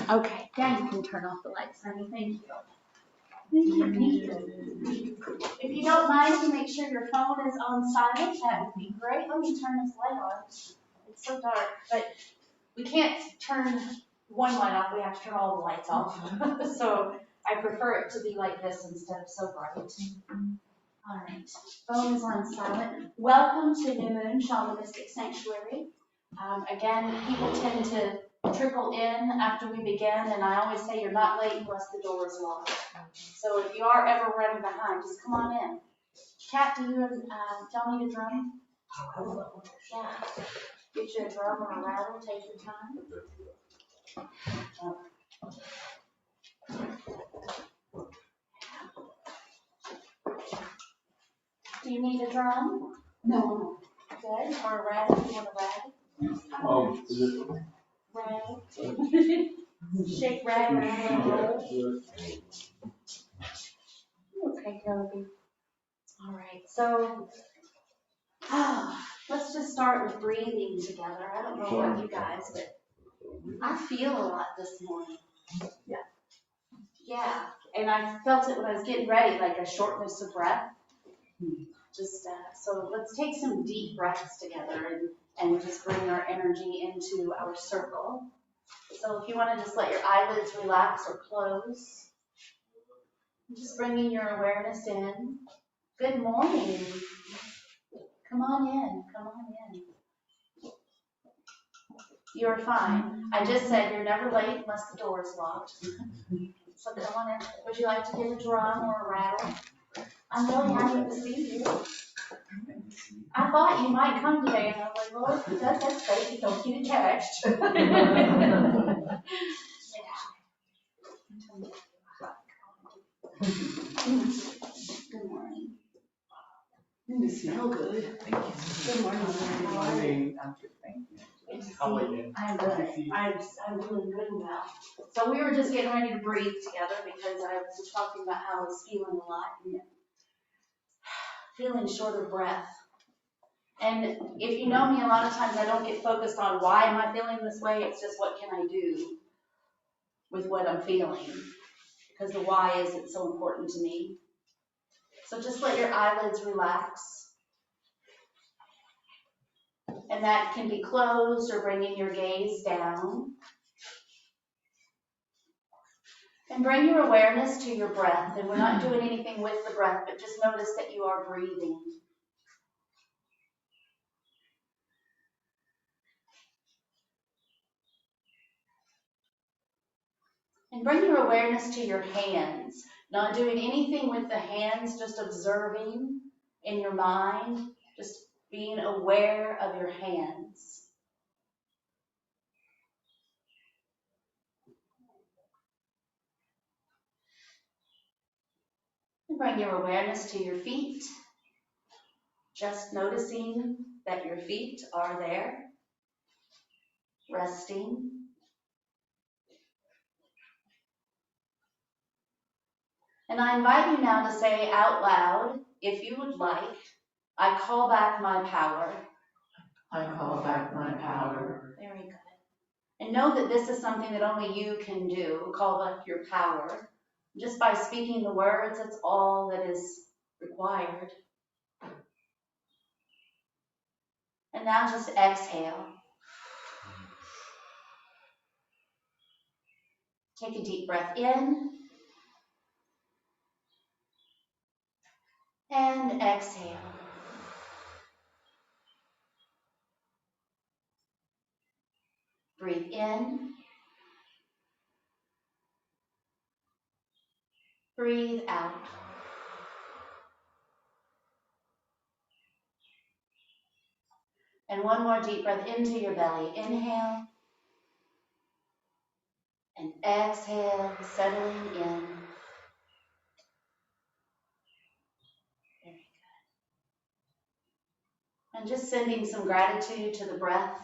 Okay, now you can turn off the lights, honey. Thank you. If you don't mind, to make sure your phone is on silent, that would be great. Let me turn this light on. It's so dark, but we can't turn one light off. We have to turn all the lights off. So I prefer it to be like this instead of so bright. All right, phone is on silent. Welcome to New Moon Shamanistic Sanctuary. Again, people tend to trickle in after we begin, and I always say you're not late unless the door is locked. So if you are ever running behind, just come on in. Kat, do y'all need a drum? Yeah. Get you a drum or a rattle, take your time. Do you need a drum? No. Good. Or a rattle? You want a rattle? Is it? Rattle. Shake, rattle, roll. Okay, Kobe. All right. So, let's just start with breathing together. I don't know about you guys, but I feel a lot this morning. Yeah. And I felt it when I was getting ready, like a shortness of breath. So let's take some deep breaths together and just bring our energy into our circle. So if you want to just let your eyelids relax or close, just bringing your awareness in. Good morning. Come on in. Come on in. You're fine. I just said you're never late unless the door is locked. So come on in. Would you like to give a drum or a rattle? I'm really happy to see you. I thought you might come today, and I was like, Lord, that's great. You don't get attached. Yeah. Good morning. You smell good. Thank you. Good morning. How are you? I'm good, thank you. How are you? I'm good. I'm doing good now. So we were just getting ready to breathe together because I was talking about how I was feeling a lot and feeling short of breath. And if you know me, a lot of times I don't get focused on why am I feeling this way. It's just what can I do with what I'm feeling, because the why isn't so important to me. So just let your eyelids relax. And that can be closed or bringing your gaze down. And bring your awareness to your breath. And we're not doing anything with the breath, but just notice that you are breathing. And bring your awareness to your hands. Not doing anything with the hands, just observing in your mind, just being aware of your hands. And bring your awareness to your feet. Just noticing that your feet are there, resting. And I invite you now to say out loud, if you would like, I call back my power. I call back my power. Very good. And know that this is something that only you can do, call back your power. Just by speaking the words, that's all that is required. And now just exhale. Take a deep breath in. And exhale. Breathe in. Breathe out. And one more deep breath into your belly. Inhale. And exhale, settling in. Very good. And just sending some gratitude to the breath.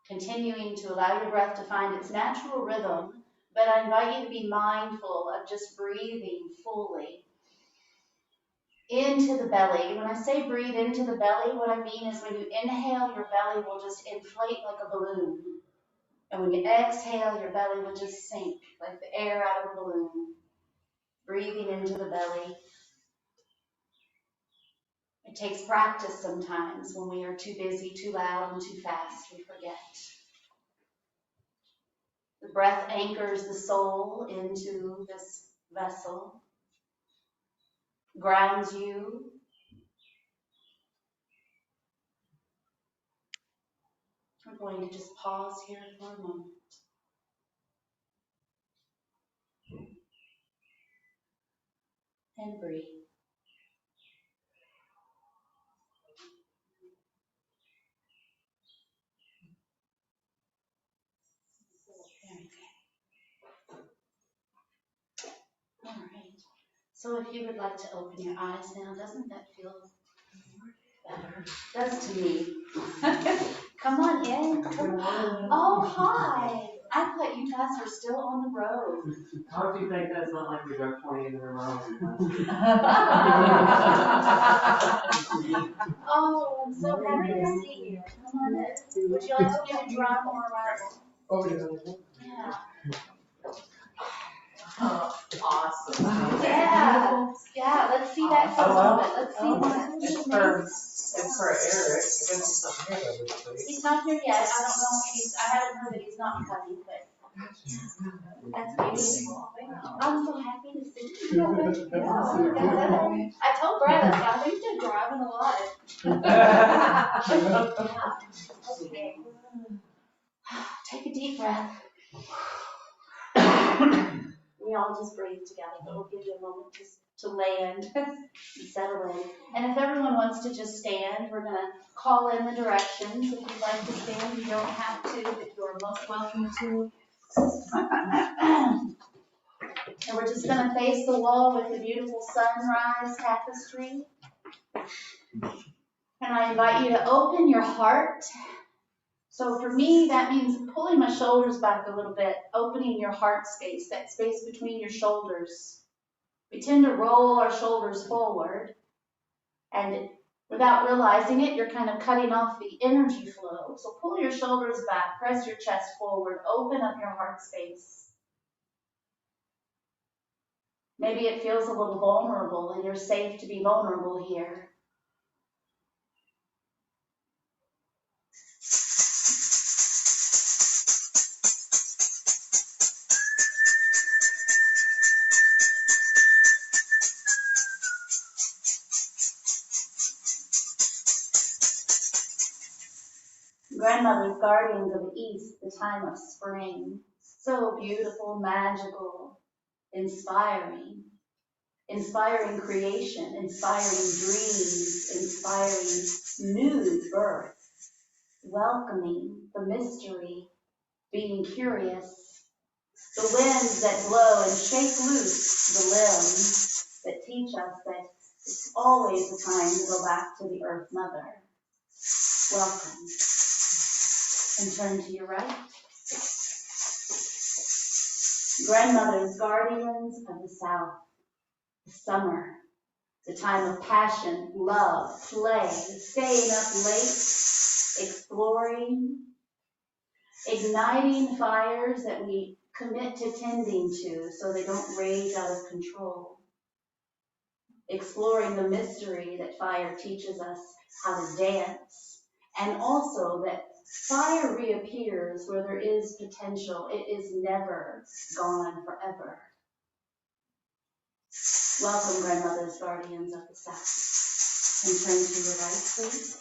Continuing to allow your breath to find its natural rhythm, but I invite you to be mindful of just breathing fully into the belly. When I say breathe into the belly, what I mean is when you inhale, your belly will just inflate like a balloon. And when you exhale, your belly will just sink like the air out of a balloon. Breathing into the belly. It takes practice sometimes when we are too busy, too loud, and too fast. We forget. The breath anchors the soul into this vessel, grounds you. We're going to just pause here for a moment. And breathe. All right. So if you would like to open your eyes now, doesn't that feel better? Does to me. Come on in. Come on. Oh, hi. I thought you guys were still on the road. How do you think that's not like we drove 20 in a row? Oh, I'm so happy to see you. Come on in. Would you like to get a drum or a rattle? Oh, yeah. Yeah. Awesome. Yeah. Yeah, let's see that for a moment. Let's see what It's for Eric. I guess he's not here though this week. He's not here yet. I don't know if I haven't heard that he's not coming, but that's beautiful. I'm so happy to see you. Yeah. I told Brad, I think they're driving a lot. Yeah. Okay. Take a deep breath. We all just breathe together, but we'll give you a moment just to land and settle in. And if everyone wants to just stand, we're going to call in the directions. If you'd like to stand, you don't have to, but you're most welcome to. And we're just going to face the wall with the beautiful sunrise tapestry. And I invite you to open your heart. So for me, that means pulling my shoulders back a little bit, opening your heart space, that space between your shoulders. We tend to roll our shoulders forward, and without realizing it, you're kind of cutting off the energy flow. So pull your shoulders back, press your chest forward, open up your heart space. Maybe it feels a little vulnerable, and you're safe to be vulnerable here. Grandmother's guardians of the East, the time of spring. So beautiful, magical, inspiring. Inspiring creation, inspiring dreams, inspiring new birth. Welcoming the mystery, being curious. The winds that blow and shake loose the limbs that teach us that it's always a time to go back to the Earth Mother. Welcome. And turn to your right. Grandmother's guardians of the South. The summer. The time of passion, love, play, staying up late, exploring, igniting fires that we commit to tending to so they don't rage out of control. Exploring the mystery that fire teaches us how to dance, and also that fire reappears where there is potential. It is never gone forever. Welcome, grandmothers, guardians of the South. And turn to your right, please.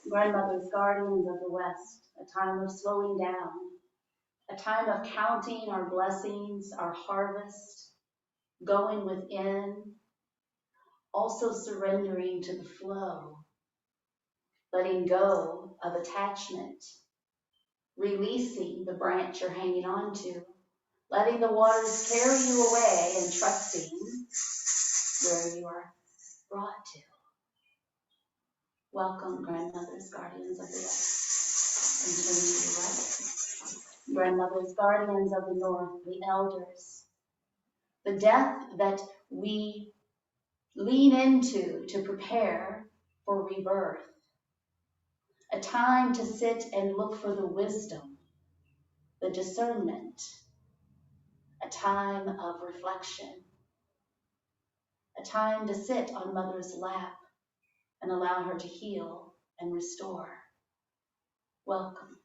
Grandmothers, guardians of the West, a time of slowing down, a time of counting our blessings, our harvest, going within, also surrendering to the flow, letting go of attachment, releasing the branch you're hanging on to, letting the waters carry you away and trusting where you are brought to. Welcome, grandmothers, guardians of the West, and turn to your right. Grandmothers, guardians of the North, the elders, the death that we lean into to prepare for rebirth, a time to sit and look for the wisdom the discernment, a time of reflection, a time to sit on Mother's lap and allow her to heal and restore. Welcome.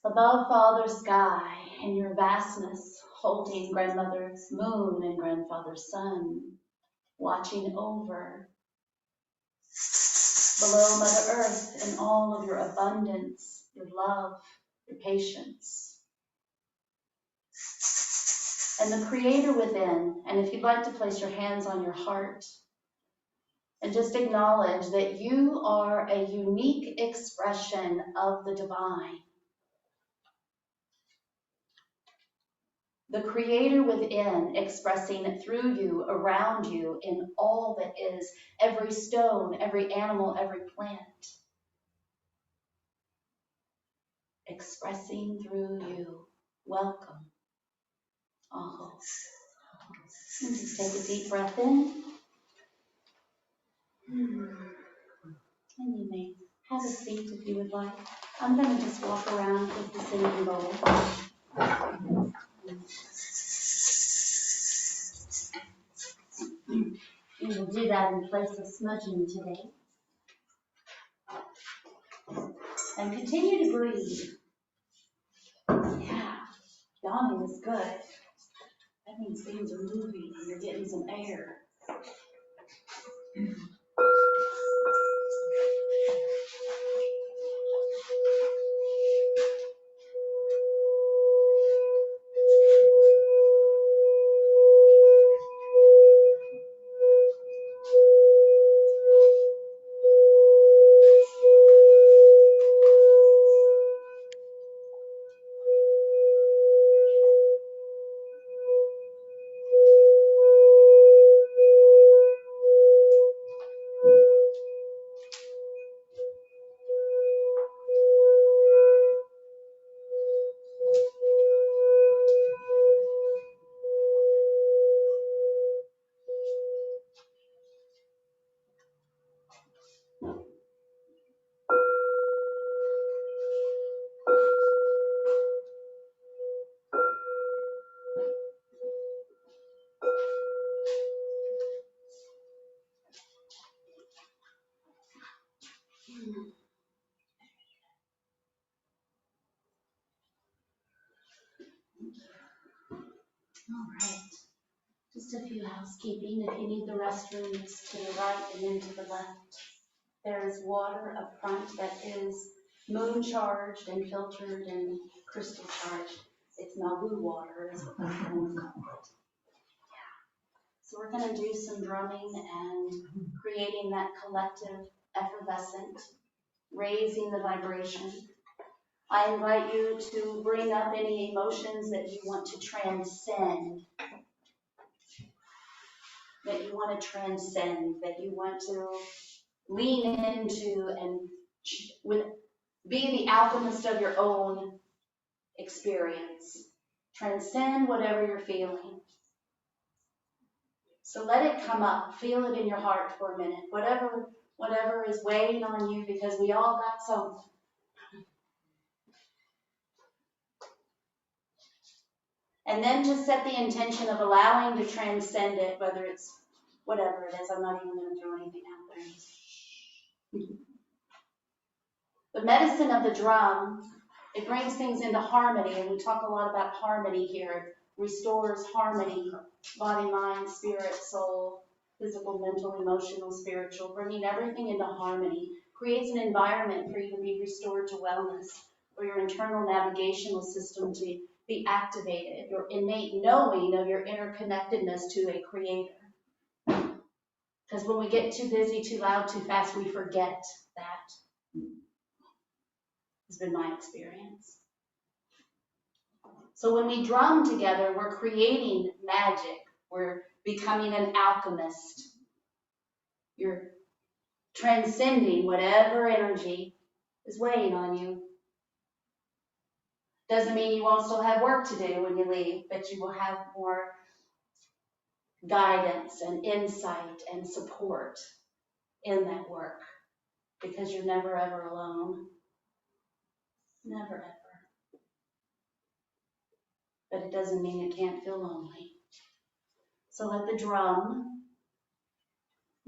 Above Father Sky, in your vastness, holding grandmother's moon and grandfather's sun, watching over. Below Mother Earth in all of your abundance, your love, your patience. And the Creator within, and if you'd like to place your hands on your heart, and just acknowledge that you are a unique expression of the divine. The Creator within, expressing through you, around you, in all that is, every stone, every animal, every plant. Expressing through you. Welcome. Aho. And just take a deep breath in. And you may have a seat if you would like. I'm going to just walk around with the singing bowl. We will do that in place of smudging today. And continue to breathe. Yeah, yawning is good. That means things are moving and you're getting some air. All right. Just a few housekeeping. If you need the restrooms to the right and then to the left, there is water up front that is moon charged and filtered and crystal charged. It's Nauvoo water is what I'm going to call it. So we're going to do some drumming and creating that collective effervescent, raising the vibration. I invite you to bring up any emotions that you want to transcend, that you want to lean into and be the alchemist of your own experience. Transcend whatever you're feeling. So let it come up. Feel it in your heart for a minute. Whatever is weighing on you, because we all got something. And then just set the intention of allowing to transcend it, whether it's whatever it is. I'm not even going to throw anything out there. The medicine of the drum, it brings things into harmony, and we talk a lot about harmony here. It restores harmony, body, mind, spirit, soul, physical, mental, emotional, spiritual, bringing everything into harmony, creates an environment for you to be restored to wellness, for your internal navigational system to be activated, your innate knowing of your interconnectedness to a creator. Because when we get too busy, too loud, too fast, we forget that. Has been my experience. So when we drum together, we're creating magic. We're becoming an alchemist. You're transcending whatever energy is weighing on you. Doesn't mean you won't still have work to do when you leave, but you will have more guidance and insight and support in that work, because you're never ever alone. Never ever. But it doesn't mean it can't feel lonely. So let the drum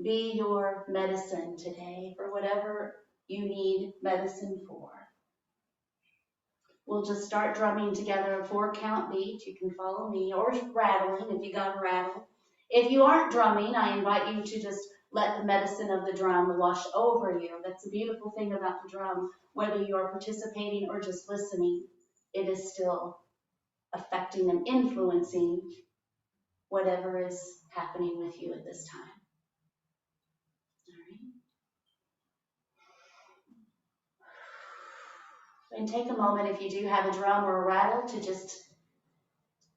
be your medicine today for whatever you need medicine for. We'll just start drumming together a 4-count beat. You can follow me, or rattling if you got a rattle. If you aren't drumming, I invite you to just let the medicine of the drum wash over you. That's the beautiful thing about the drum. Whether you are participating or just listening, it is still affecting and influencing whatever is happening with you at this time. All right. And take a moment, if you do have a drum or a rattle, to just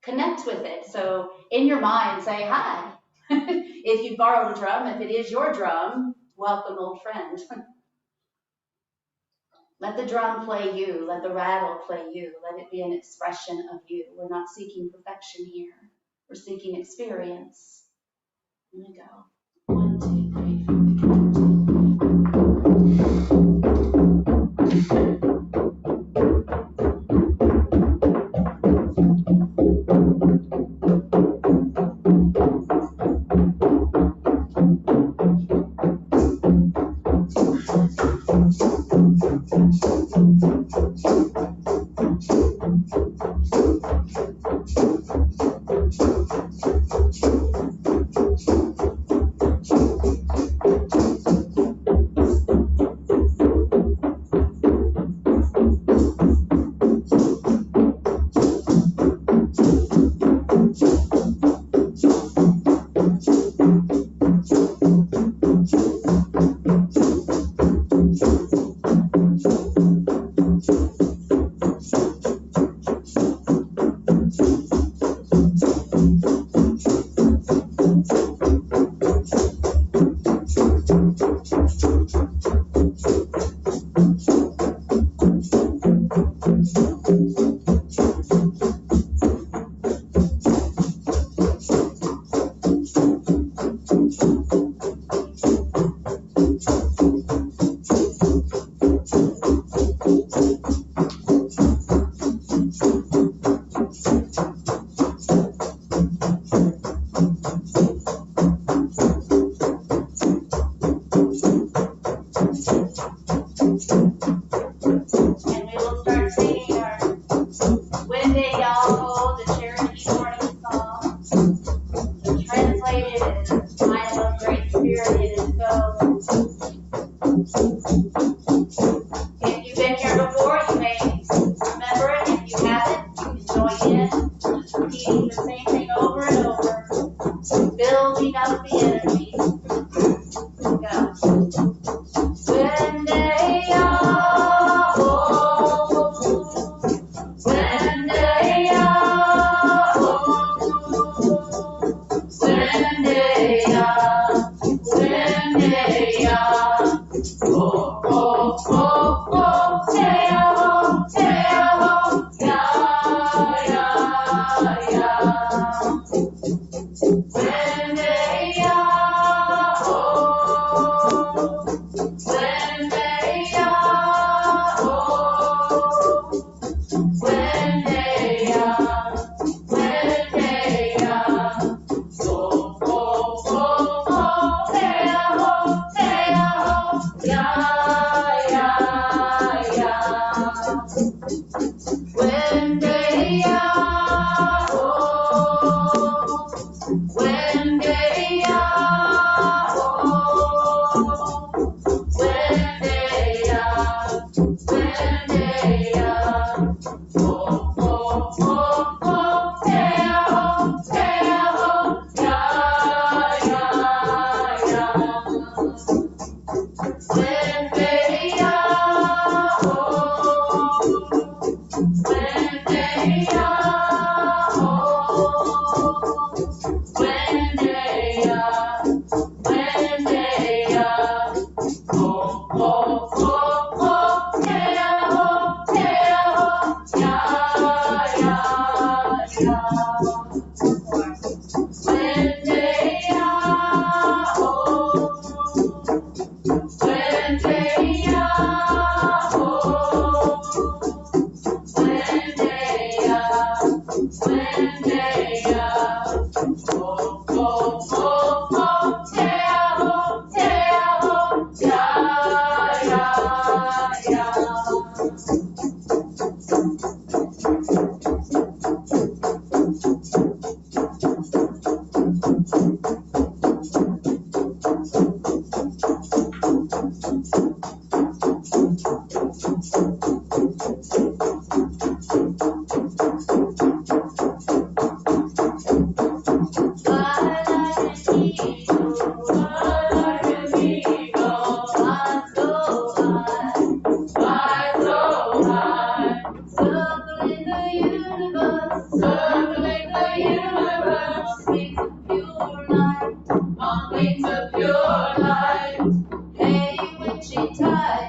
connect with it. So in your mind, say hi. If you borrowed a drum, if it is your drum, welcome, old friend. Let the drum play you. Let the rattle play you. Let it be an expression of you. We're not seeking perfection here. We're seeking experience. Here we go. 1, 2, 3, 4.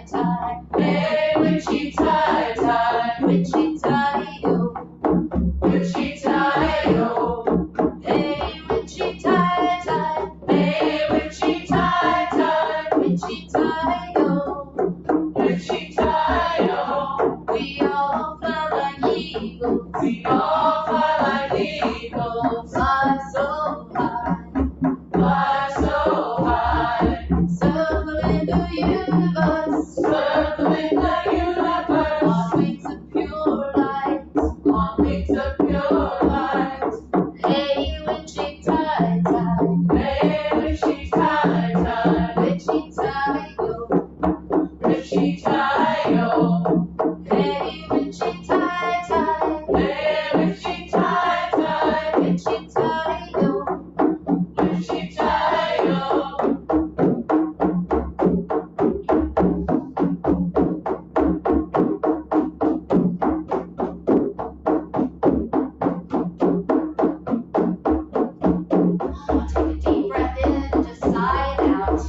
tie. Hey, witchy tie, tie. Witchy tie, yo. Witchy tie, yo. Hey, witchy tie, tie. Hey, witchy tie, tie. Witchy tie, yo. Witchy tie, yo. We all fly like eagles. We all fly like eagles. Fly so high. Fly so high. Circling the universe. Circling the universe. On wings of pure light. On wings of pure light. Hey, witchy tie, tie. Hey, witchy tie, tie. Witchy tie, yo. Witchy tie, yo. Hey, witchy tie, tie. Hey, witchy tie, tie. Witchy tie, yo. Witchy tie, yo. Take a deep breath in and just sigh it out.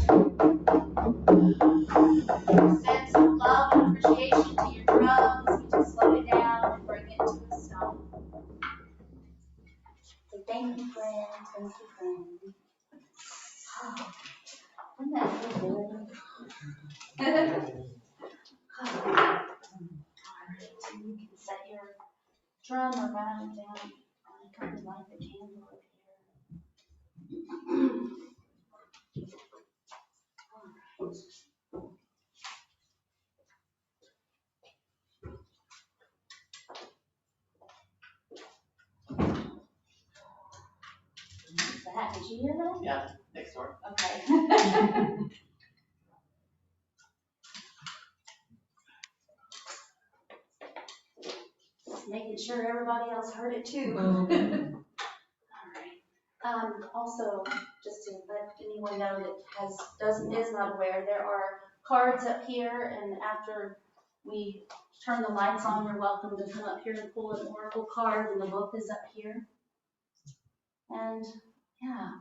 Send some love and appreciation to your drums. You just slow it down and bring it to a stop. So thank you, friend. Thank you, friend. Wouldn't that feel good? Alright, so you can set your drum or violin down. I kind of like the candle up here. Alright. What's that? Did you hear that? Yeah, next door. Okay. Just making sure everybody else heard it too. All right. Also, just to let anyone know that is not aware, there are cards up here, and after we turn the lights on, you're welcome to come up here and pull an oracle card, and the book is up here. And yeah.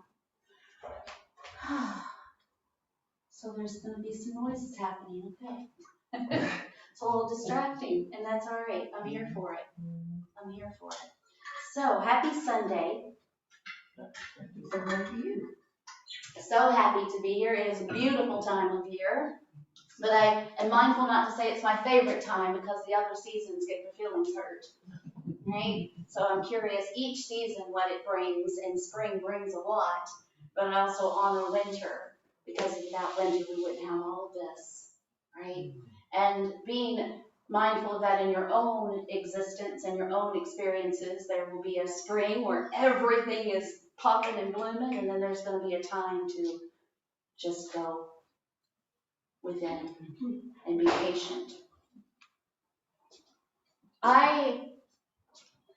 So there's going to be some noises happening, okay? It's a little distracting, and that's all right. I'm here for it. I'm here for it. So, happy Sunday. So happy to be here. It is a beautiful time of year. But I am mindful not to say it's my favorite time because the other seasons get their feelings hurt. Right? So I'm curious each season what it brings, and spring brings a lot, but I also honor winter because without winter we wouldn't have all of this. Right? And being mindful of that in your own existence and your own experiences, there will be a spring where everything is popping and blooming, and then there's going to be a time to just go within and be patient. I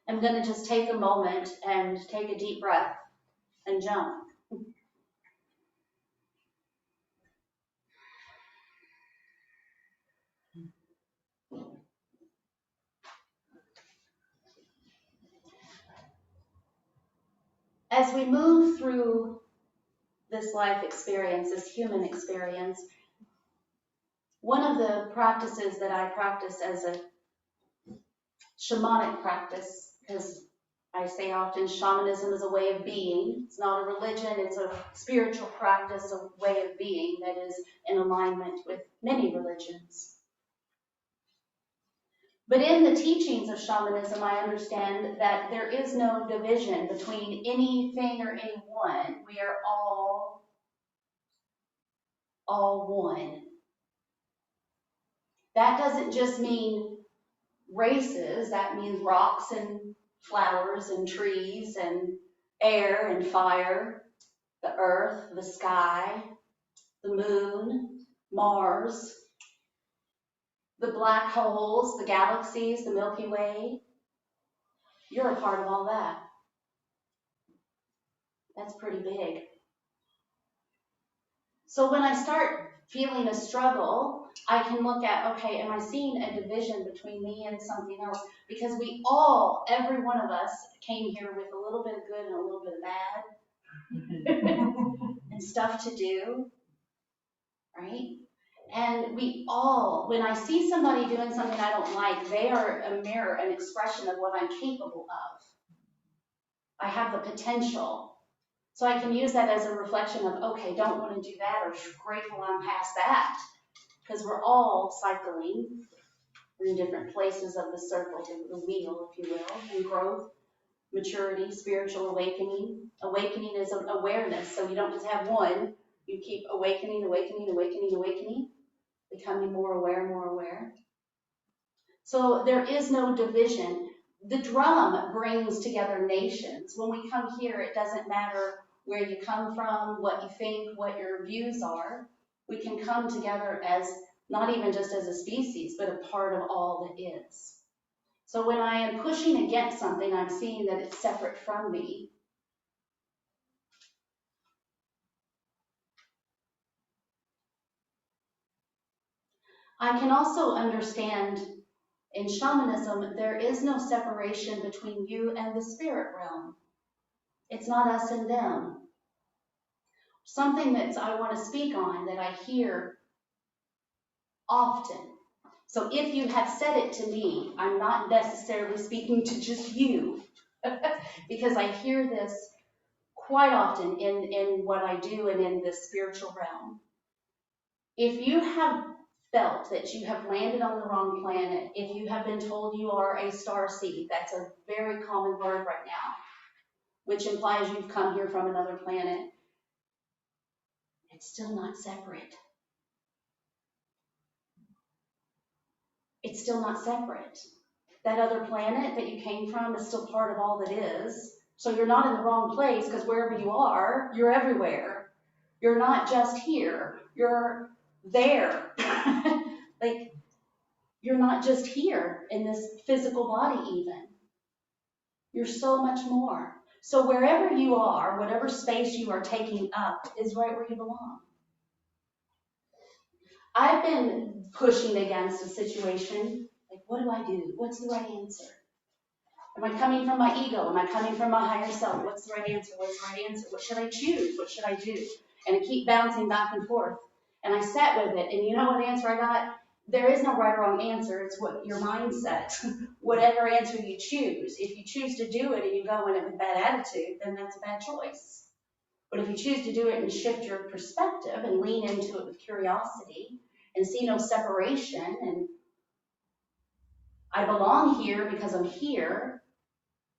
am going to just take a moment and take a deep breath and jump. As we move through this life experience, this human experience, one of the practices that I practice as a shamanic practice, because I say often shamanism is a way of being. It's not a religion, it's a spiritual practice, a way of being that is in alignment with many religions. But in the teachings of shamanism, I understand that there is no division between anything or anyone. We are all one. That doesn't just mean races, that means rocks and flowers and trees and air and fire, the earth, the sky, the moon, Mars, the black holes, the galaxies, the Milky Way. You're a part of all that. That's pretty big. So when I start feeling a struggle, I can look at, okay, am I seeing a division between me and something else? Because we all, every one of us, came here with a little bit of good and a little bit of bad and stuff to do, right? And we all, when I see somebody doing something I don't like, they are a mirror, an expression of what I'm capable of. I have the potential. So I can use that as a reflection of, okay, don't want to do that, or grateful I'm past that. Because we're all cycling in different places of the circle, the wheel, if you will, and growth, maturity, spiritual awakening. Awakening is an awareness, so you don't just have one. You keep awakening, awakening, awakening, awakening, becoming more aware, more aware. So there is no division. The drum brings together nations. When we come here, it doesn't matter where you come from, what you think, what your views are. We can come together as not even just as a species, but a part of all that is. So when I am pushing against something, I'm seeing that it's separate from me. I can also understand in shamanism, there is no separation between you and the spirit realm. It's not us and them. Something that I want to speak on that I hear often. So if you have said it to me, I'm not necessarily speaking to just you, because I hear this quite often in what I do and in the spiritual realm. If you have felt that you have landed on the wrong planet, if you have been told you are a starseed, that's a very common word right now, which implies you've come here from another planet, it's still not separate. It's still not separate. That other planet that you came from is still part of all that is. So you're not in the wrong place, because wherever you are, you're everywhere. You're not just here. You're there. Like, you're not just here in this physical body even. You're so much more. So wherever you are, whatever space you are taking up is right where you belong. I've been pushing against a situation, like, what do I do? What's the right answer? Am I coming from my ego? Am I coming from my higher self? What's the right answer? What's the right answer? What should I choose? What should I do? And I keep bouncing back and forth. And I sat with it, and you know what answer I got? There is no right or wrong answer. It's what your mindset, whatever answer you choose. If you choose to do it and you go in it with bad attitude, then that's a bad choice. But if you choose to do it and shift your perspective and lean into it with curiosity and see no separation, and I belong here because I'm here,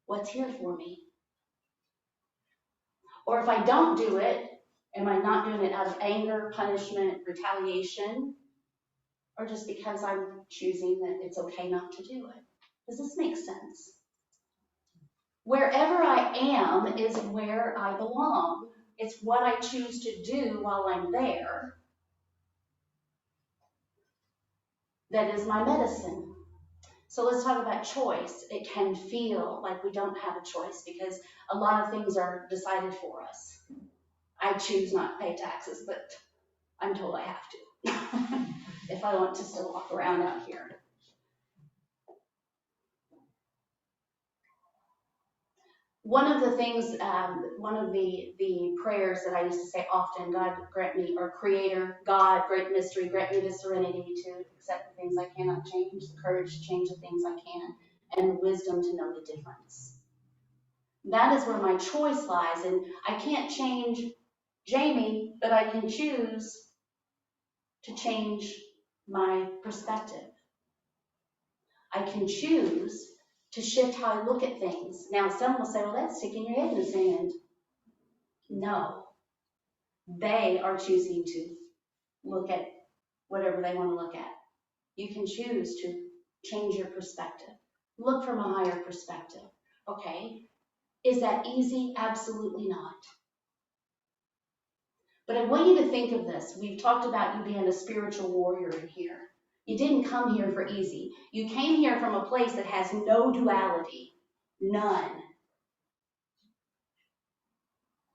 what's here for me? Or if I don't do it, am I not doing it out of anger, punishment, retaliation, or just because I'm choosing that it's okay not to do it? Does this make sense? Wherever I am is where I belong. It's what I choose to do while I'm there that is my medicine. So let's talk about choice. It can feel like we don't have a choice because a lot of things are decided for us. I choose not to pay taxes, but I'm told I have to if I want to still walk around out here. One of the things, one of the prayers that I used to say often, God grant me, or Creator, God, great mystery, grant me the serenity to accept the things I cannot change, the courage to change the things I can, and the wisdom to know the difference. That is where my choice lies, and I can't change Jamie, but I can choose to change my perspective. I can choose to shift how I look at things. Now, some will say, well, that's sticking your head in the sand. No, they are choosing to look at whatever they want to look at. You can choose to change your perspective. Look from a higher perspective. Okay, is that easy? Absolutely not. But I want you to think of this. We've talked about you being a spiritual warrior in here. You didn't come here for easy. You came here from a place that has no duality. None.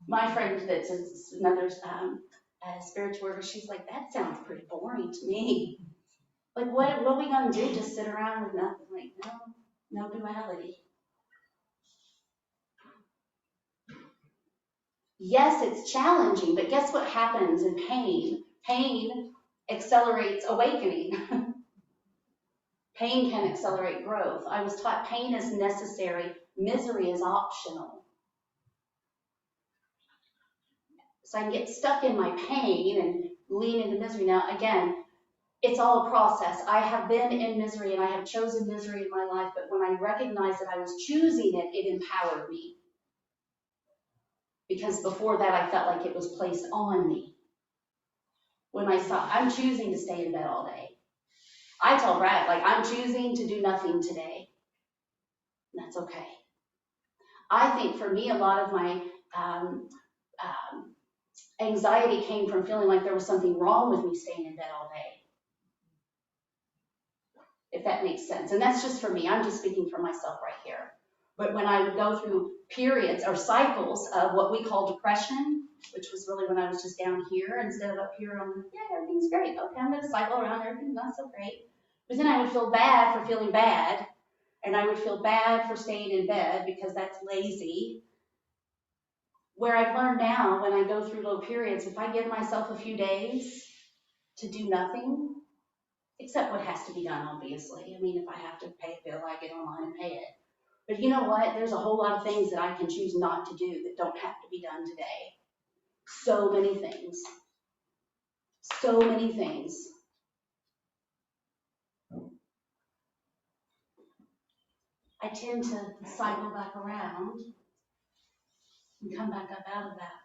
My friend that's another spiritual worker, she's like, that sounds pretty boring to me. Like, what are we going to do? Just sit around with nothing? Like, no duality. Yes, it's challenging, but guess what happens in pain? Pain accelerates awakening. Pain can accelerate growth. I was taught pain is necessary, misery is optional. So I can get stuck in my pain and lean into misery. Now, again, it's all a process. I have been in misery and I have chosen misery in my life, but when I recognized that I was choosing it, it empowered me. Because before that, I felt like it was placed on me. When I saw, I'm choosing to stay in bed all day. I tell Brad, like, I'm choosing to do nothing today. And that's okay. I think for me, a lot of my anxiety came from feeling like there was something wrong with me staying in bed all day. If that makes sense. And that's just for me. I'm just speaking for myself right here. But when I would go through periods or cycles of what we call depression, which was really when I was just down here instead of up here on, yeah, everything's great. Okay, I'm going to cycle around, everything's not so great. But then I would feel bad for feeling bad, and I would feel bad for staying in bed because that's lazy. Where I've learned now, when I go through low periods, if I give myself a few days to do nothing, except what has to be done, obviously. I mean, if I have to pay a bill, I get online and pay it. But you know what? There's a whole lot of things that I can choose not to do that don't have to be done today. So many things. So many things. I tend to cycle back around and come back up out of that.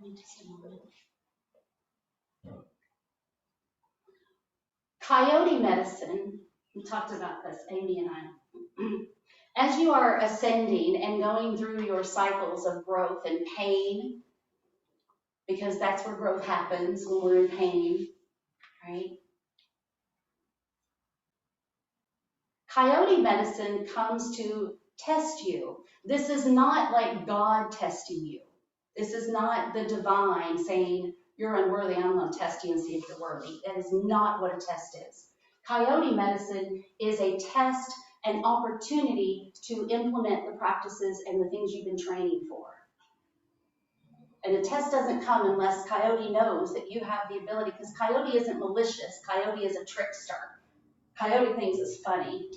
Give me just a moment. Coyote medicine, we talked about this, Amy and I. As you are ascending and going through your cycles of growth and pain, because that's where growth happens, when we're in pain, right? Coyote medicine comes to test you. This is not like God testing you. This is not the divine saying, you're unworthy, I'm going to test you and see if you're worthy. That is not what a test is. Coyote medicine is a test, an opportunity to implement the practices and the things you've been training for. And the test doesn't come unless Coyote knows that you have the ability, because Coyote isn't malicious. Coyote is a trickster. Coyote thinks it's funny.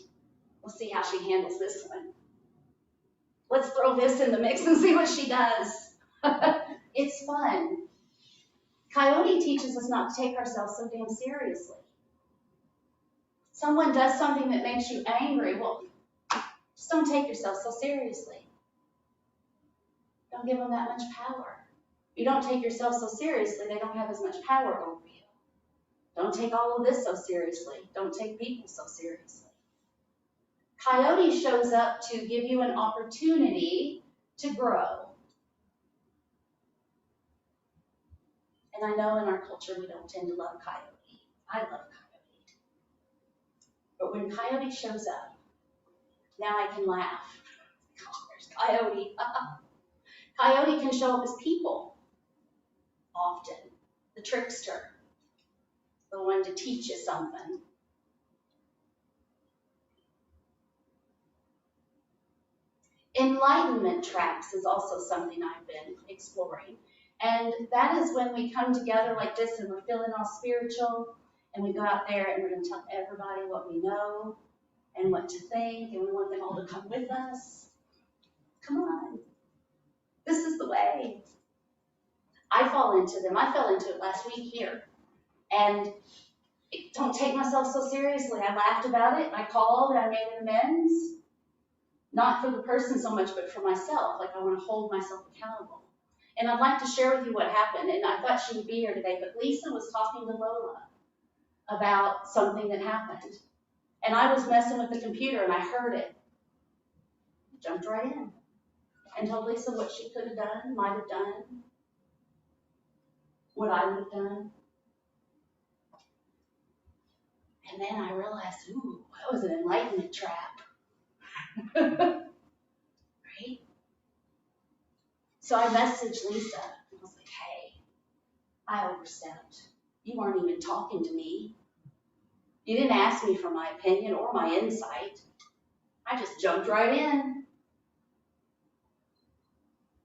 We'll see how she handles this one. Let's throw this in the mix and see what she does. It's fun. Coyote teaches us not to take ourselves so damn seriously. Someone does something that makes you angry, well, just don't take yourself so seriously. Don't give them that much power. You don't take yourself so seriously, they don't have as much power over you. Don't take all of this so seriously. Don't take people so seriously. Coyote shows up to give you an opportunity to grow. And I know in our culture we don't tend to love Coyote. I love Coyote. But when Coyote shows up, now I can laugh. Oh, there's Coyote. Coyote can show up as people often. The trickster. The one to teach you something. Enlightenment tracks is also something I've been exploring. And that is when we come together like this and we're feeling all spiritual and we go out there and we're going to tell everybody what we know and what to think, and we want them all to come with us. Come on. This is the way. I fall into them. I fell into it last week here. And don't take myself so seriously. I laughed about it. I called and I made an amends. Not for the person so much, but for myself. Like I want to hold myself accountable. And I'd like to share with you what happened. And I thought she would be here today, but Lisa was talking to Lola about something that happened. And I was messing with the computer and I heard it. Jumped right in and told Lisa what she could have done, might have done, what I would have done. And then I realized, ooh, that was an enlightenment trap. Right? So I messaged Lisa. I was like, hey, I overstepped. You weren't even talking to me. You didn't ask me for my opinion or my insight. I just jumped right in.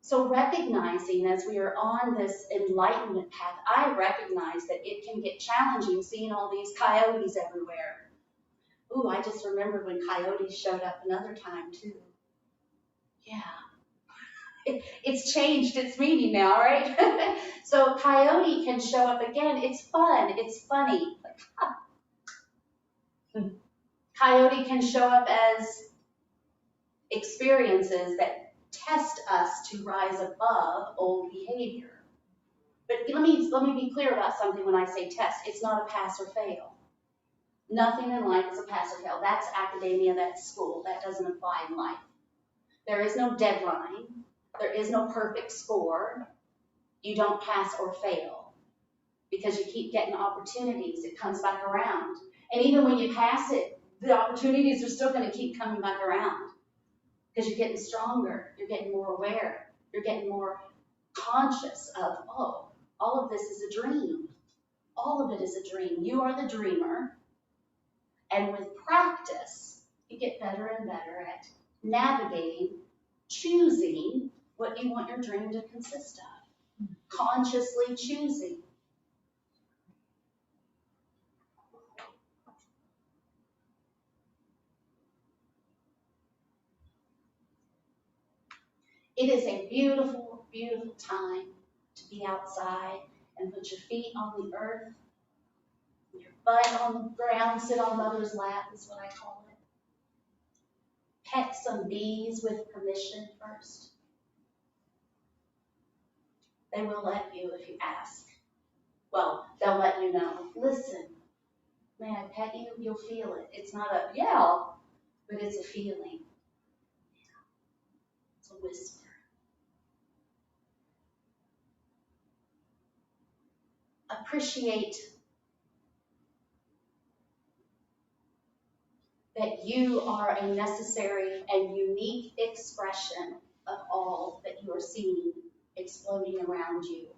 So recognizing as we are on this enlightenment path, I recognize that it can get challenging seeing all these coyotes everywhere. Ooh, I just remembered when coyotes showed up another time too. Yeah. It's changed its meaning now, right? So coyote can show up again. It's fun. It's funny. Coyote can show up as experiences that test us to rise above old behavior. But let me be clear about something when I say test. It's not a pass or fail. Nothing in life is a pass or fail. That's academia, that's school. That doesn't apply in life. There is no deadline. There is no perfect score. You don't pass or fail because you keep getting opportunities. It comes back around. And even when you pass it, the opportunities are still going to keep coming back around because you're getting stronger. You're getting more aware. You're getting more conscious of, oh, all of this is a dream. All of it is a dream. You are the dreamer. And with practice, you get better and better at navigating, choosing what you want your dream to consist of. Consciously choosing. It is a beautiful, beautiful time to be outside and put your feet on the earth, your butt on the ground, sit on mother's lap is what I call it. Pet some bees with permission first. They will let you if you ask. Well, they'll let you know. Listen, may I pet you? You'll feel it. It's not a yell, but it's a feeling. It's a whisper. Appreciate that you are a necessary and unique expression of all that you are seeing exploding around you.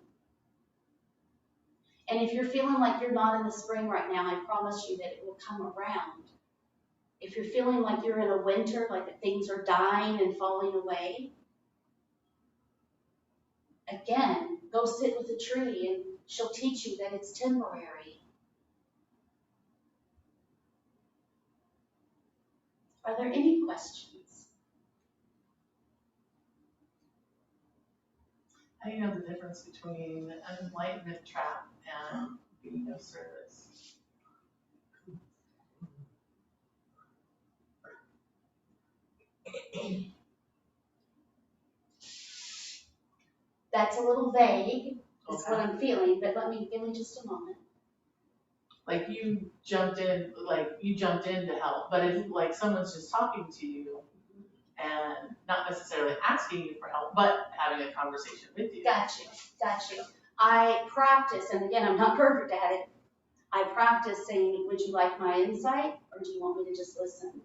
And if you're feeling like you're not in the spring right now, I promise you that it will come around. If you're feeling like you're in a winter, like that things are dying and falling away, again, go sit with a tree and she'll teach you that it's temporary. Are there any questions? How do you know the difference between an enlightenment trap and being of service? That's a little vague, is what I'm feeling, but give me just a moment. Like you jumped in to help, but if like someone's just talking to you and not necessarily asking you for help, but having a conversation with you. Got you. I practice, and again, I'm not perfect at it. I practice saying, would you like my insight, or do you want me to just listen?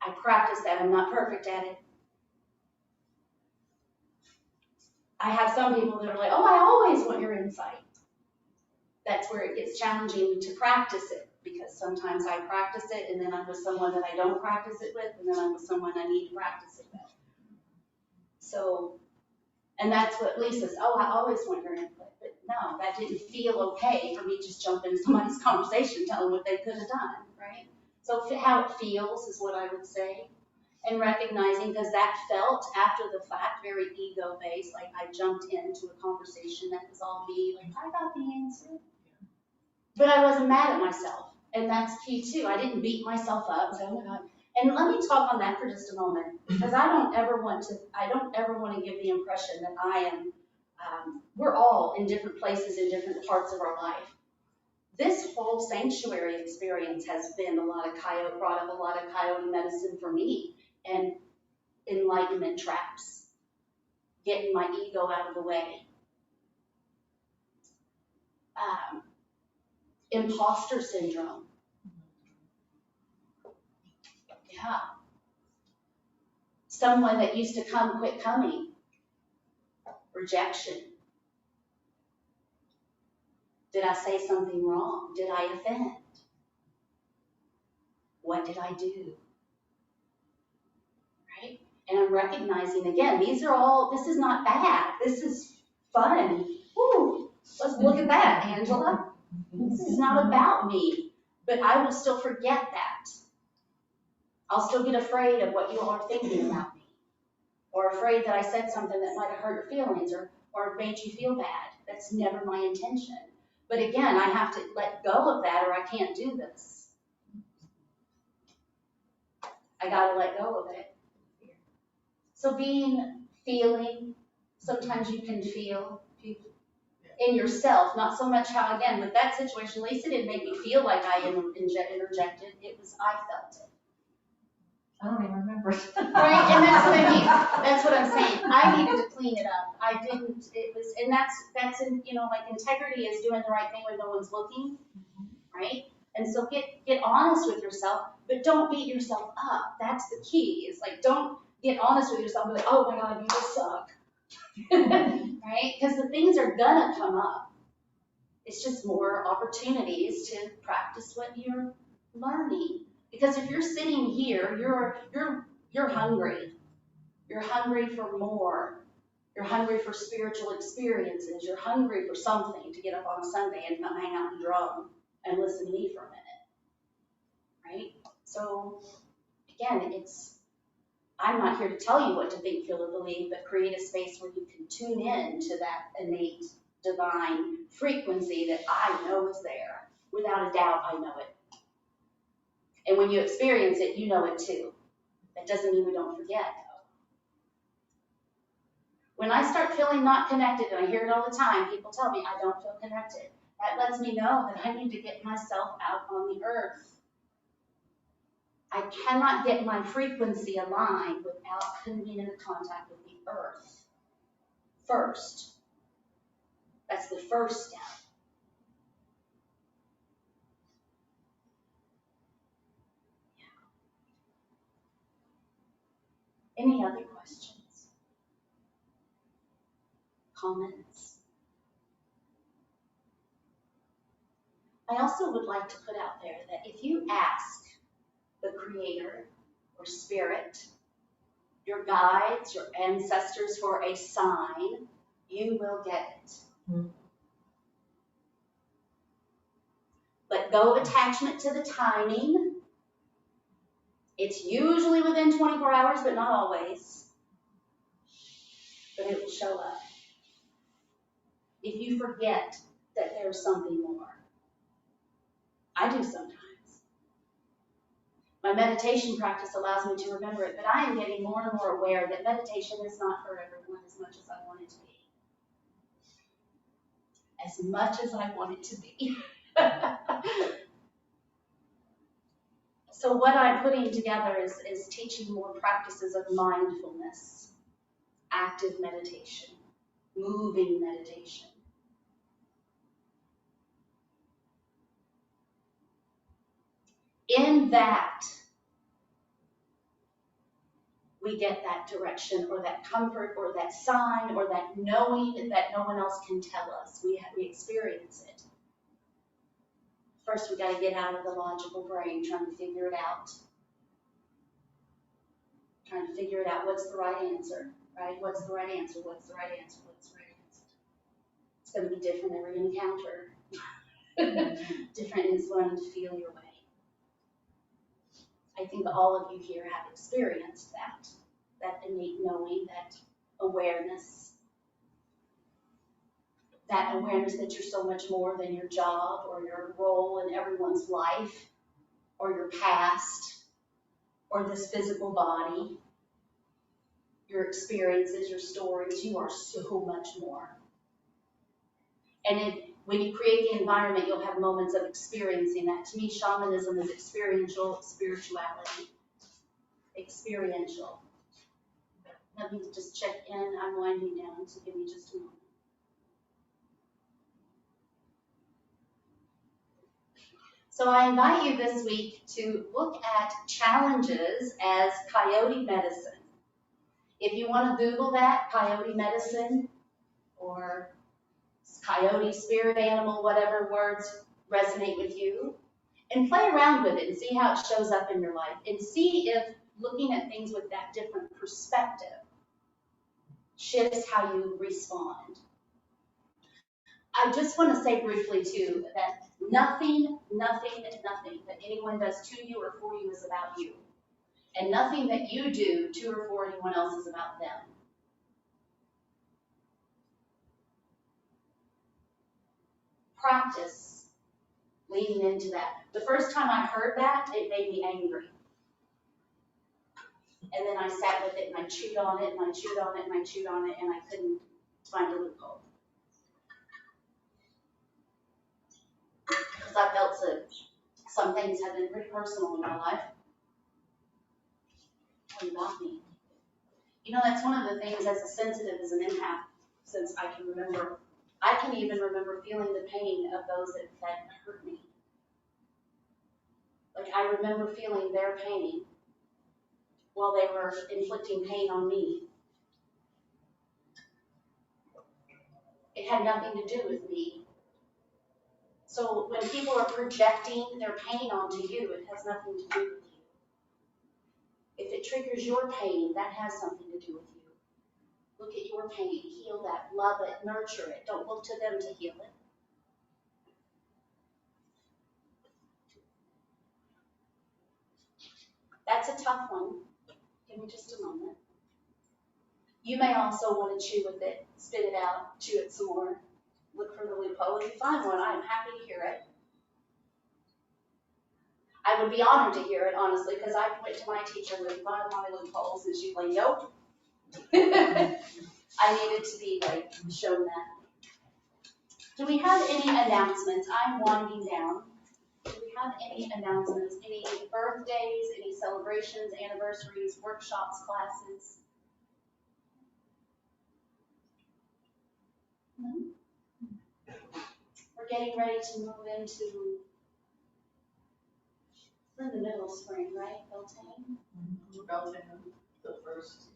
I practice that. I'm not perfect at it. I have some people that are like, oh, I always want your insight. That's where it gets challenging to practice it, because sometimes I practice it, and then I'm with someone that I don't practice it with, and then I'm with someone I need to practice it with. So, and that's what Lisa's, oh, I always want your input. But no, that didn't feel okay for me just jump into somebody's conversation, tell them what they could have done, right? So how it feels is what I would say. And recognizing, because that felt after the fact very ego-based, like I jumped into a conversation that was all me, like I got the answer. But I wasn't mad at myself. And that's key too. I didn't beat myself up and say, oh my God. And let me talk on that for just a moment, because I don't ever want to give the impression that I am, we're all in different places in different parts of our life. This whole sanctuary experience has been brought up a lot of coyote medicine for me, and enlightenment traps, getting my ego out of the way. Imposter syndrome. Yeah. Someone that used to come, quit coming. Rejection. Did I say something wrong? Did I offend? What did I do? Right? And I'm recognizing, again, this is not bad. This is fun. Woo, let's look at that, Angela. This is not about me, but I will still forget that. I'll still get afraid of what you all are thinking about me, or afraid that I said something that might have hurt your feelings or made you feel bad. That's never my intention. But again, I have to let go of that or I can't do this. I gotta let go of it. So feeling, sometimes you can feel in yourself, not so much how, again, with that situation, Lisa didn't make me feel like I interjected. It was, I felt it. I don't even remember. Right, and that's what I mean. That's what I'm saying. I needed to clean it up. I didn't, it was, and that's in, like integrity is doing the right thing when no one's looking, right? And so get honest with yourself, but don't beat yourself up. That's the key. It's like, don't get honest with yourself and be like, oh my God, you just suck. Right? Because the things are gonna come up. It's just more opportunities to practice what you're learning. Because if you're sitting here, you're hungry. You're hungry for more. You're hungry for spiritual experiences. You're hungry for something to get up on a Sunday and come hang out and drum and listen to me for a minute. Right? So again, I'm not here to tell you what to think, feel, or believe, but create a space where you can tune in to that innate divine frequency that I know is there. Without a doubt, I know it. And when you experience it, you know it too. That doesn't mean we don't forget. When I start feeling not connected, and I hear it all the time, people tell me I don't feel connected. That lets me know that I need to get myself out on the earth. I cannot get my frequency aligned without coming into contact with the earth first. That's the first step. Yeah. Any other questions? Comments? I also would like to put out there that if you ask the Creator or Spirit, your guides, your ancestors for a sign, you will get it. Mm-hmm. Let go of attachment to the timing. It's usually within 24 hours, but not always. But it will show up. If you forget that there's something more. I do sometimes. My meditation practice allows me to remember it, but I am getting more and more aware that meditation is not for everyone as much as I want it to be. As much as I want it to be. So what I'm putting together is teaching more practices of mindfulness, active meditation, moving meditation. In that, we get that direction or that comfort or that sign or that knowing that no one else can tell us. We experience it. First, we got to get out of the logical brain trying to figure it out. Trying to figure it out. What's the right answer, right? What's the right answer? What's the right answer? What's the right answer? It's going to be different every encounter. Different is learning to feel your way. I think all of you here have experienced that innate knowing, that awareness that you're so much more than your job or your role in everyone's life or your past or this physical body, your experiences, your stories. You are so much more. And when you create the environment, you'll have moments of experiencing that. To me, shamanism is experiential spirituality. Experiential. Let me just check in. I'm winding down, so give me just a moment. So I invite you this week to look at challenges as coyote medicine. If you want to Google that, coyote medicine, or coyote, spirit animal, whatever words resonate with you, and play around with it and see how it shows up in your life, and see if looking at things with that different perspective shifts how you respond. I just want to say briefly too that nothing that anyone does to you or for you is about you. And nothing that you do to or for anyone else is about them. Practice leaning into that. The first time I heard that, it made me angry. And then I sat with it and I chewed on it and I chewed on it and I chewed on it and I couldn't find a loophole. Because I felt that some things have been pretty personal in my life. What about me? You know, that's one of the things as a sensitive, as an empath, since I can remember. I can even remember feeling the pain of those that hurt me. Like I remember feeling their pain while they were inflicting pain on me. It had nothing to do with me. So when people are projecting their pain onto you, it has nothing to do with you. If it triggers your pain, that has something to do with you. Look at your pain, heal that, love it, nurture it. Don't look to them to heal it. That's a tough one. Give me just a moment. You may also want to chew with it, spit it out, chew it some more, look for the loophole. If you find one, I am happy to hear it. I would be honored to hear it, honestly, because I went to my teacher with one of my loopholes, and she's like, nope. I needed to be shown that. Do we have any announcements? I'm winding down. Do we have any announcements? Any birthdays, any celebrations, anniversaries, workshops, classes? No? We're getting ready to move into, we're in the middle of spring, right? Beltane? Beltane, the first.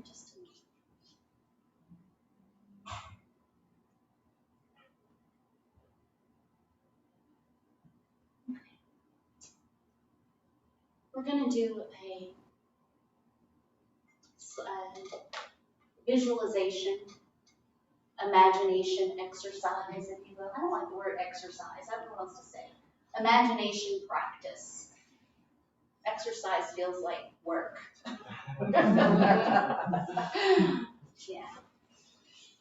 Just we're going to do a visualization, imagination exercise, if you will. I don't like the word exercise. I don't know what else to say. Imagination practice. Exercise feels like work. Yeah.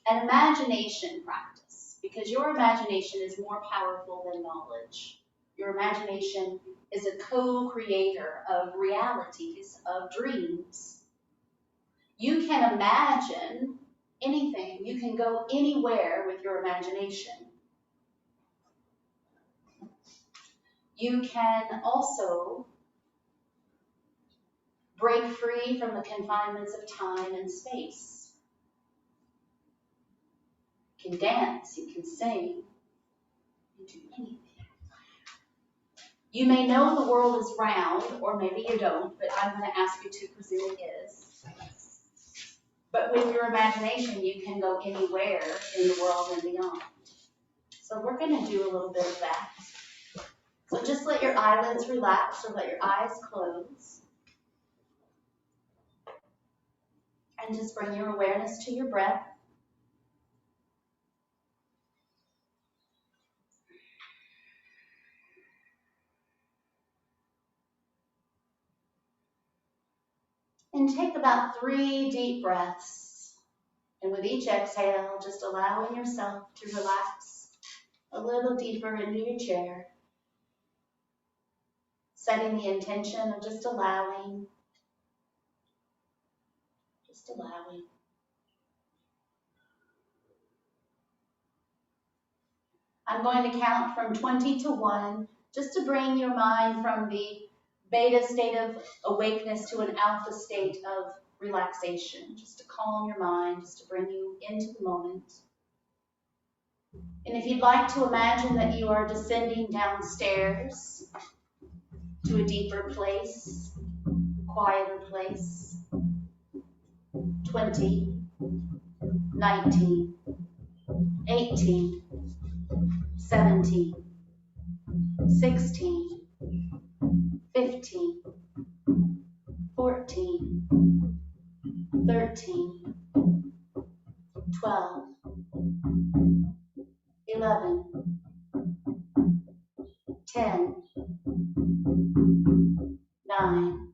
An imagination practice, because your imagination is more powerful than knowledge. Your imagination is a co-creator of realities, of dreams. You can imagine anything. You can go anywhere with your imagination. You can also break free from the confinements of time and space. You can dance, you can sing, you can do anything. You may know the world is round, or maybe you don't, but I'm going to ask you to presume it is. But with your imagination, you can go anywhere in the world and beyond. So we're going to do a little bit of that. So just let your eyelids relax or let your eyes close. And just bring your awareness to your breath. And take about 3 deep breaths. And with each exhale, just allowing yourself to relax a little deeper into your chair. Setting the intention of just allowing. Just allowing. I'm going to count from 20 to 1, just to bring your mind from the beta state of awakeness to an alpha state of relaxation, just to calm your mind, just to bring you into the moment. And if you'd like to imagine that you are descending downstairs to a deeper place, a quieter place, 20, 19, 18, 17, 16, 15, 14, 13, 12, 11, 10, 9,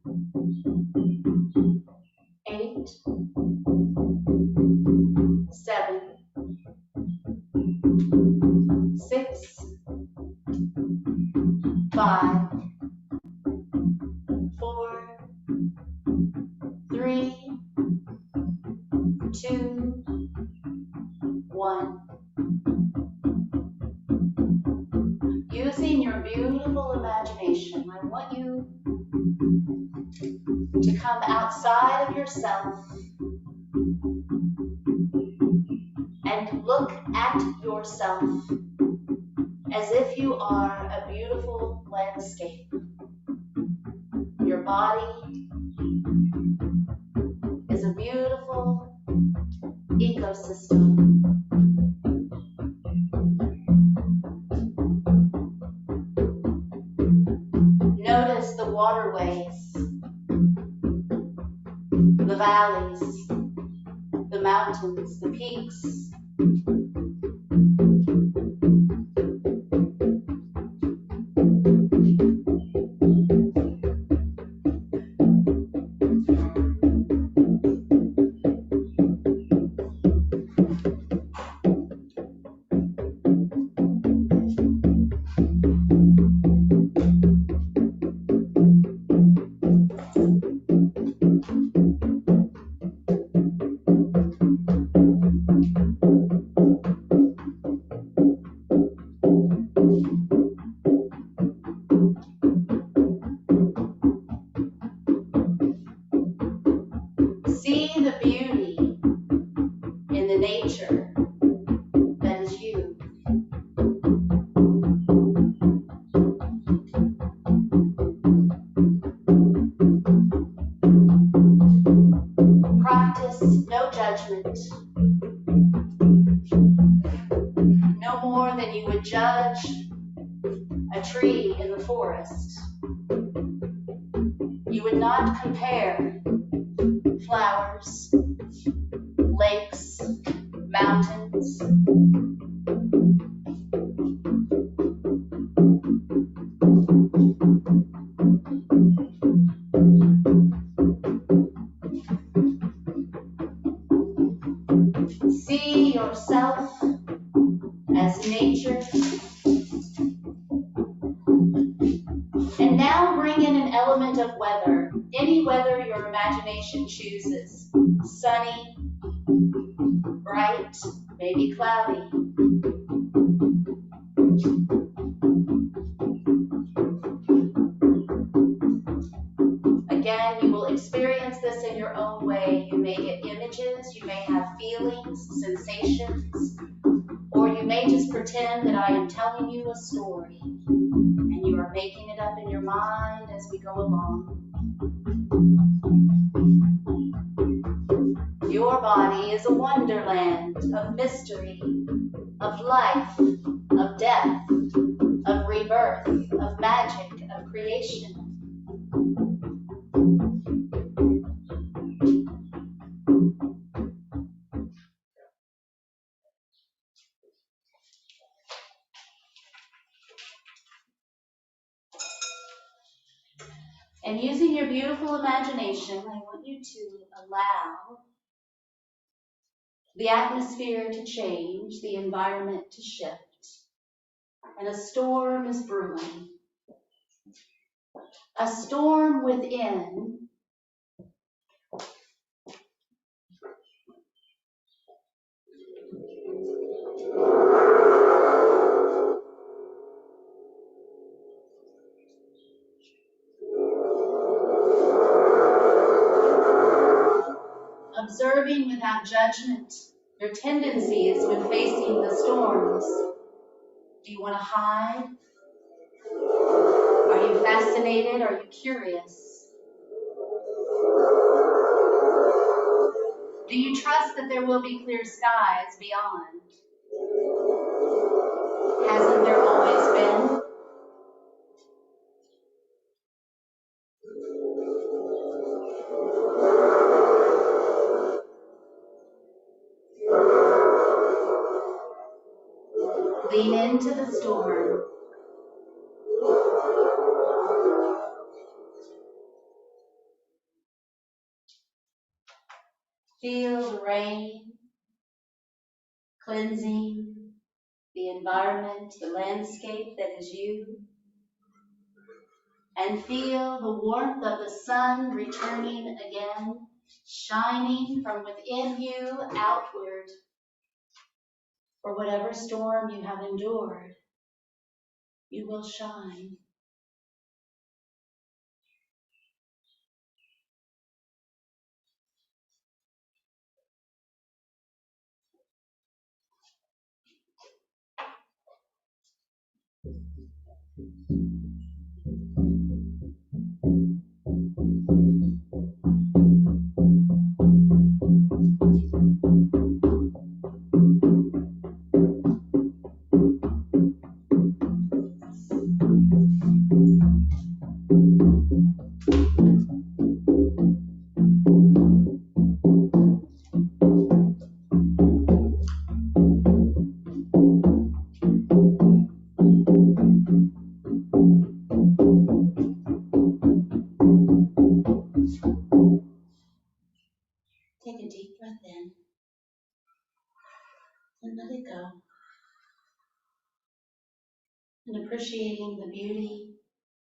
8, 7, 6, 5, 4, 3, 2, 1. Using your beautiful imagination, I want you to come outside of yourself and look at yourself as if you are a beautiful landscape. Your body is a beautiful ecosystem. Notice the waterways, the valleys, the mountains, the peaks. See the beauty in the nature that is you. Practice no judgment, no more than you would judge a tree in the forest. You would not compare flowers, lakes, mountains. See yourself as nature. And now bring in an element of weather, any weather your imagination chooses. Sunny, bright, maybe cloudy. Again, you will experience this in your own way. You may get images, you may have feelings, sensations, or you may just pretend that I am telling you a story and you are making it up in your mind as we go along. Your body is a wonderland of mystery, of life, of death, of rebirth, of magic, of creation. And using your beautiful imagination, I want you to allow the atmosphere to change, the environment to shift. And a storm is brewing. A storm within observing without judgment your tendencies when facing the storms. Do you want to hide? Are you fascinated? Are you curious? Do you trust that there will be clear skies beyond? Hasn't there always been? Lean into the storm. Feel the rain cleansing the environment, the landscape that is you. And feel the warmth of the sun returning again, shining from within you outward. For whatever storm you have endured, you will shine. Take a deep breath in and let it go. And appreciating the beauty,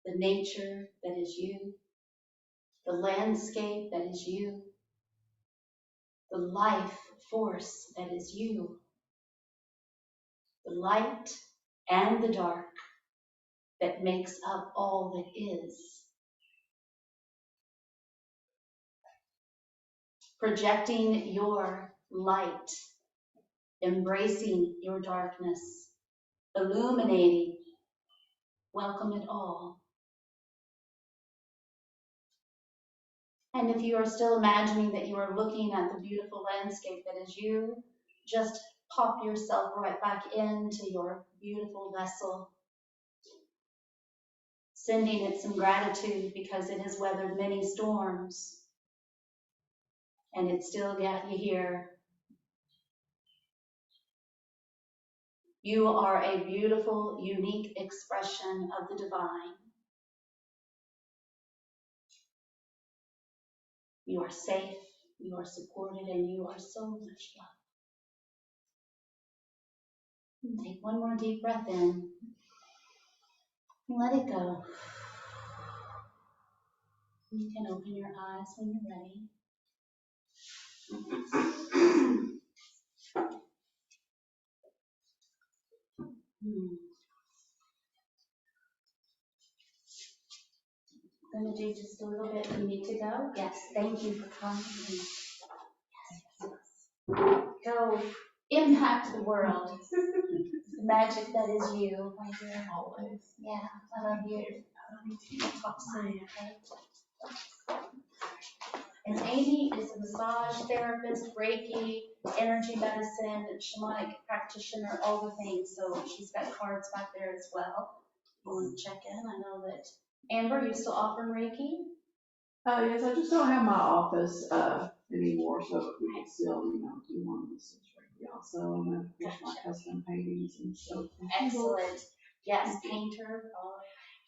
the nature that is you, the landscape that is you, the life force that is you, the light and the dark that makes up all that is. Projecting your light, embracing your darkness, illuminating, welcome it all. And if you are still imagining that you are looking at the beautiful landscape that is you, just pop yourself right back into your beautiful vessel, sending it some gratitude because it has weathered many storms and it still got you here. You are a beautiful, unique expression of the divine. You are safe, you are supported, and you are so much loved. Take one more deep breath in. And let it go. You can open your eyes when you're ready. I'm going to do just a little bit. You need to go? Yes. Thank you for coming. Yes, yes, yes. Go impact the world. The magic that is you, my dear. Always. Yeah, I love you. Talk soon, okay? And Amy is a massage therapist, Reiki, energy medicine, shamanic practitioner, all the things. So she's got cards back there as well. You want to check in? I know that. Amber, you still offering Reiki? Yes, I just don't have my office, anymore, so if we could still, do one of this right also, and then finish my custom paintings and stuff. Excellent. Yes, painter. Oh,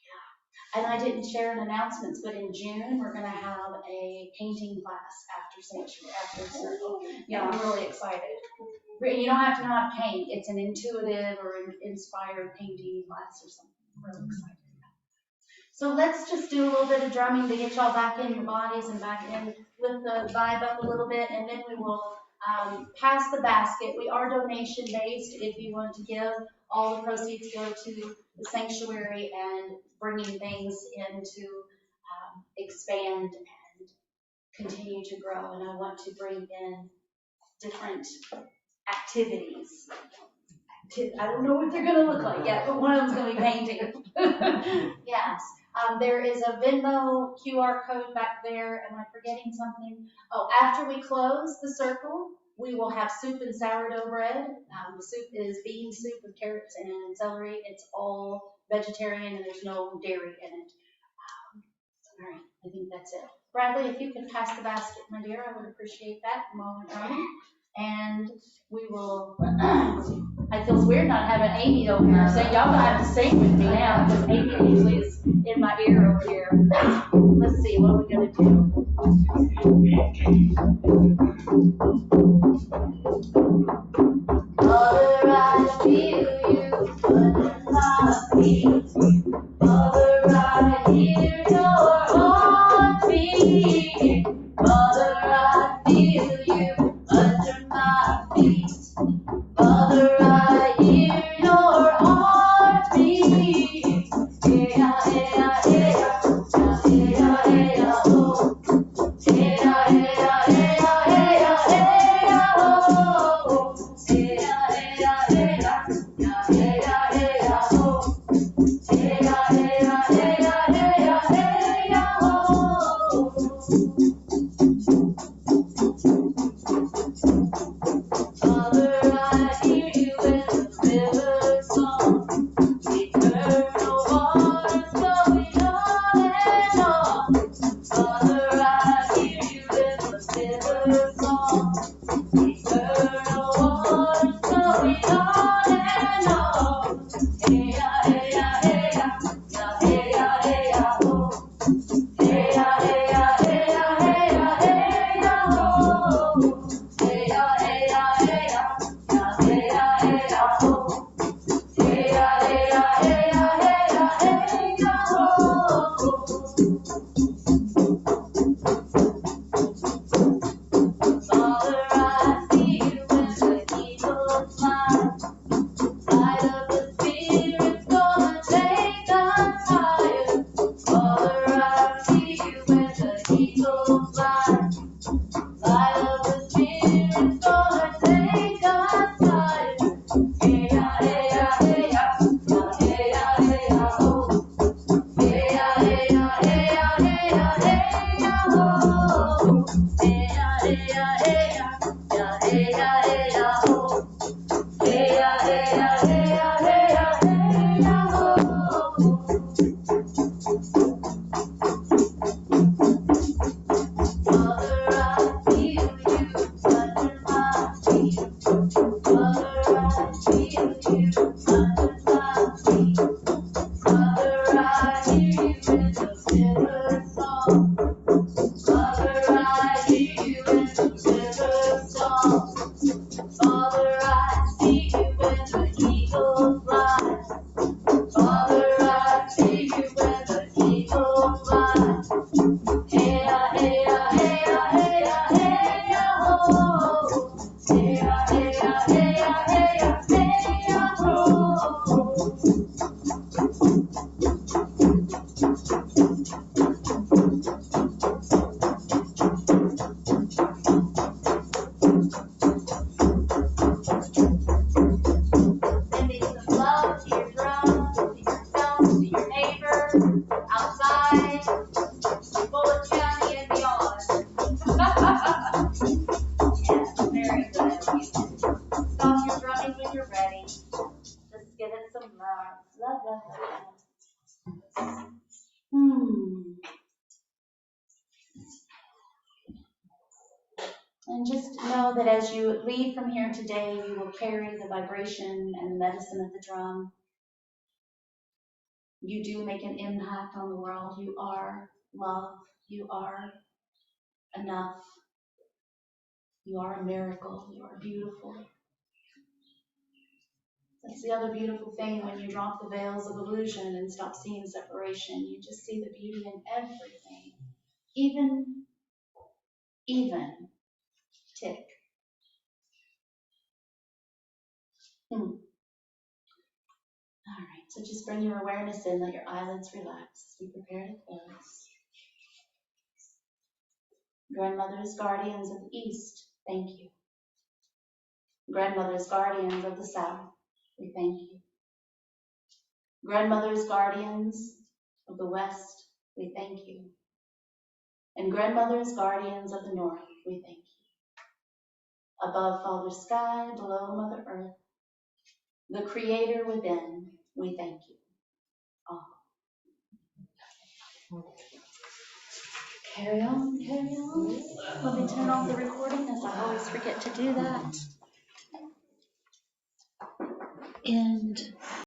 yeah. And I didn't share in announcements, but in June, we're gonna have a painting class after Sanctuary, after Circle. Yeah, I'm really excited. You don't have to know how to paint. It's an intuitive or inspired painting class or something. I'm really excited. So let's just do a little bit of drumming to get y'all back in your bodies and back in, lift the vibe up a little bit, and then we will pass the basket. We are donation based. If you want to give, all the proceeds go to the sanctuary and bringing things in to expand and continue to grow. And I want to bring in different activities. I don't know what they're going to look like yet, but one of them's going to be painting. Yes. There is a Venmo QR code back there. Am I forgetting something? Oh, after we close the circle, We will have soup and sourdough bread. The soup is bean soup with carrots and celery. It's all vegetarian and there's no dairy in it. All right, I think that's it. Bradley, if you could pass the basket, my dear, I would appreciate that while we're coming. And we will, it feels weird not having Amy over here, so y'all gonna have to sing with me now, because Amy usually is in my ear over here. Let's see, what are we gonna do? Mother, I feel you under my feet. Mother, I hear your heartbeat. Mother, I feel you under my feet. Mother, I hear your heartbeat. Yeah, yeah, yeah, yeah, yeah, yeah, oh. Yeah, yeah, yeah, yeah, yeah, oh. Yeah, yeah, yeah, yeah, yeah, yeah, oh. Yeah, yeah, yeah, yeah, yeah, oh. Mother, I hear you in the river song. Eternal waters flowing on and on. Mother, I hear you in the river song. Eternal waters flowing on and on. Hey ya, hey ya, hey ya, ya, hey ya, hey ya, oh. Hey ya, hey ya, hey ya, hey ya, hey ya, oh. Hey ya, hey ya, hey ya, ya, hey ya, hey ya, oh. Hey ya, hey ya, hey ya, hey ya, hey ya, oh. Father, I see you in the eagle's flight. Light of the Spirit's gonna take us higher. Father, I see you in the eagle's flight. Light of the Spirit's gonna take us higher. Hey ya, hey ya, hey ya, ya, hey ya, hey ya, oh. Hey ya, hey ya, hey ya, hey ya, hey ya, oh. Hey ya, hey ya, hey ya, ya, hey ya, hey ya, oh. Hey ya, hey ya, hey ya, hey ya, hey ya, oh. Mother, I feel you under my feet. Mother, I feel you under my feet. Mother, I hear you in the river song. Mother, I hear you in the river song. Father, I see you in the eagle's flight. Father, I see you in the eagle's flight. Hey ya, hey ya, hey ya, hey ya, hey ya, oh. Hey ya, hey ya, hey ya, hey ya, hey ya, oh. Sending some love to your drums, to yourself, to your neighbor, outside, Bullitt County and beyond. Yes, very good. Stop your drumming when you're ready. Just give it some love. Love, love, love. And just know that as you leave from here today, you will carry the vibration and the medicine of the drum. You do make an impact on the world. You are love. You are enough. You are a miracle. You are beautiful. That's the other beautiful thing when you drop the veils of illusion and stop seeing separation. You just see the beauty in everything. Even tick. All right, so just bring your awareness in, let your eyelids relax. Be prepared to close. Grandmothers, guardians of the East, thank you. Grandmothers, guardians of the South, we thank you. Grandmothers, guardians of the West, we thank you. And grandmothers, guardians of the North, we thank you. Above Father Sky, below Mother Earth, the Creator within, we thank you. Carry on, carry on. Let me turn off the recording as I always forget to do that. And